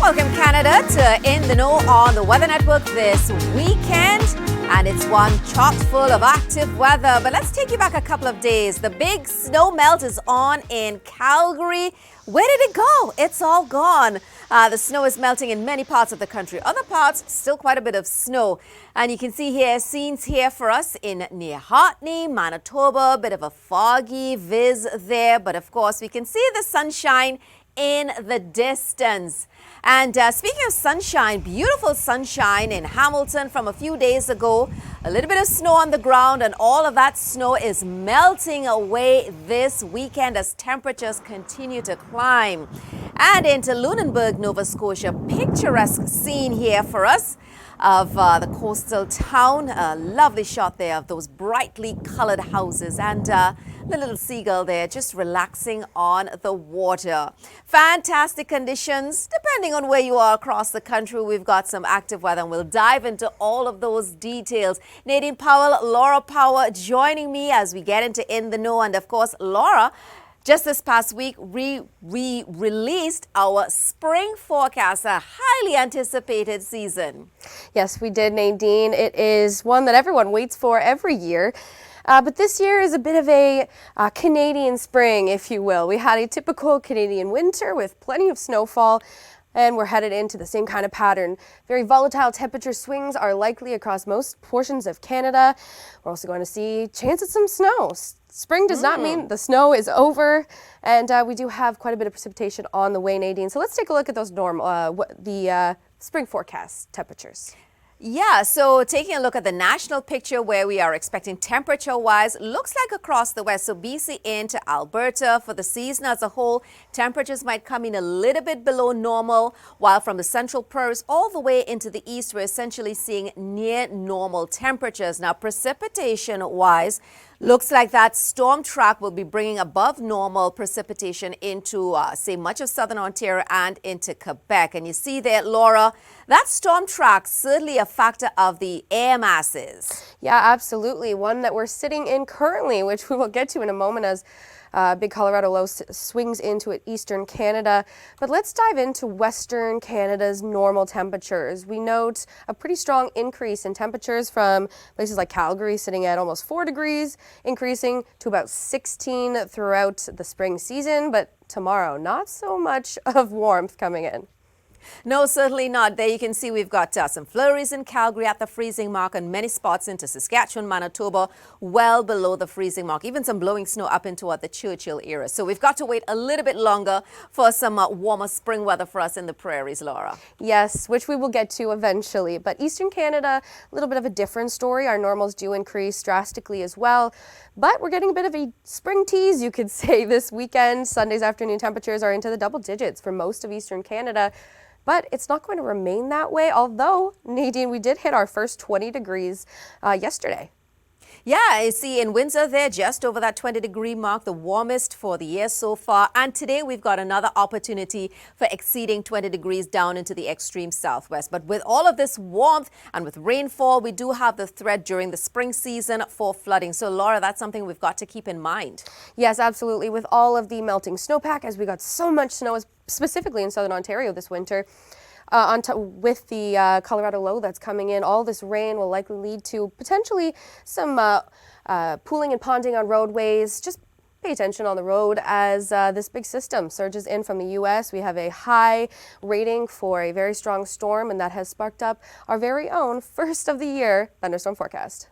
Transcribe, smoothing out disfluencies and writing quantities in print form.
Welcome, Canada, to In the Know on the Weather Network this weekend. And it's one chock full of active weather. But let's take you back a couple of days. The big snow melt is on in Calgary. Where did it go? It's all gone. The snow is melting in many parts of the country. Other parts, still quite a bit of snow. And you can see here, scenes here for us in near Hartney, Manitoba. A bit of a foggy viz there. But of course, we can see the sunshine in the distance. And speaking of sunshine, beautiful sunshine in Hamilton from a few days ago. A little bit of snow on the ground, and all of that snow is melting away this weekend as temperatures continue to climb. And into Lunenburg, Nova Scotia, picturesque scene here for us of the coastal town. A lovely shot there of those brightly colored houses and the little seagull there just relaxing on the water. Fantastic conditions depending on where you are across the country. We've got some active weather and we'll dive into all of those details. Nadine Powell, Laura Power joining me as we get into In the Know. And of course, Laura, just this past week, we released our spring forecast, a highly anticipated season. Yes, we did, Nadine. It is one that everyone waits for every year. But this year is a bit of a Canadian spring, if you will. We had a typical Canadian winter with plenty of snowfall, and we're headed into the same kind of pattern. Very volatile temperature swings are likely across most portions of Canada. We're also going to see chances of some snow. Spring does not mean the snow is over, and we do have quite a bit of precipitation on the way, Nadine. So let's take a look at those spring forecast temperatures. Yeah, so taking a look at the national picture where we are expecting temperature-wise, looks like across the west, so BC into Alberta. For the season as a whole, temperatures might come in a little bit below normal, while from the central prairies all the way into the east, we're essentially seeing near normal temperatures. Now, precipitation-wise, looks like that storm track will be bringing above normal precipitation into, say, much of southern Ontario and into Quebec. And you see there, Laura, that storm track certainly a factor of the air masses. Yeah, absolutely. One that we're sitting in currently, which we will get to in a moment as big Colorado low swings into eastern Canada. But let's dive into western Canada's normal temperatures. We note a pretty strong increase in temperatures from places like Calgary sitting at almost 4 degrees, increasing to about 16 throughout the spring season. But tomorrow, not so much of warmth coming in. No, certainly not. There you can see we've got some flurries in Calgary at the freezing mark and many spots into Saskatchewan, Manitoba, well below the freezing mark. Even some blowing snow up into the Churchill area. So we've got to wait a little bit longer for some warmer spring weather for us in the prairies, Laura. Yes, which we will get to eventually. But eastern Canada, a little bit of a different story. Our normals do increase drastically as well. But we're getting a bit of a spring tease, you could say, this weekend. Sunday's afternoon temperatures are into the double digits for most of eastern Canada. But it's not going to remain that way, although, Nadine, we did hit our first 20 degrees yesterday. Yeah, you see in Windsor there, just over that 20-degree mark, the warmest for the year so far. And today we've got another opportunity for exceeding 20 degrees down into the extreme southwest. But with all of this warmth and with rainfall, we do have the threat during the spring season for flooding. So, Laura, that's something we've got to keep in mind. Yes, absolutely. With all of the melting snowpack, as we got so much snow, specifically in southern Ontario this winter, with the Colorado low that's coming in, all this rain will likely lead to potentially some pooling and ponding on roadways. Just pay attention on the road as this big system surges in from the U.S. We have a high rating for a very strong storm, and that has sparked up our very own first of the year thunderstorm forecast.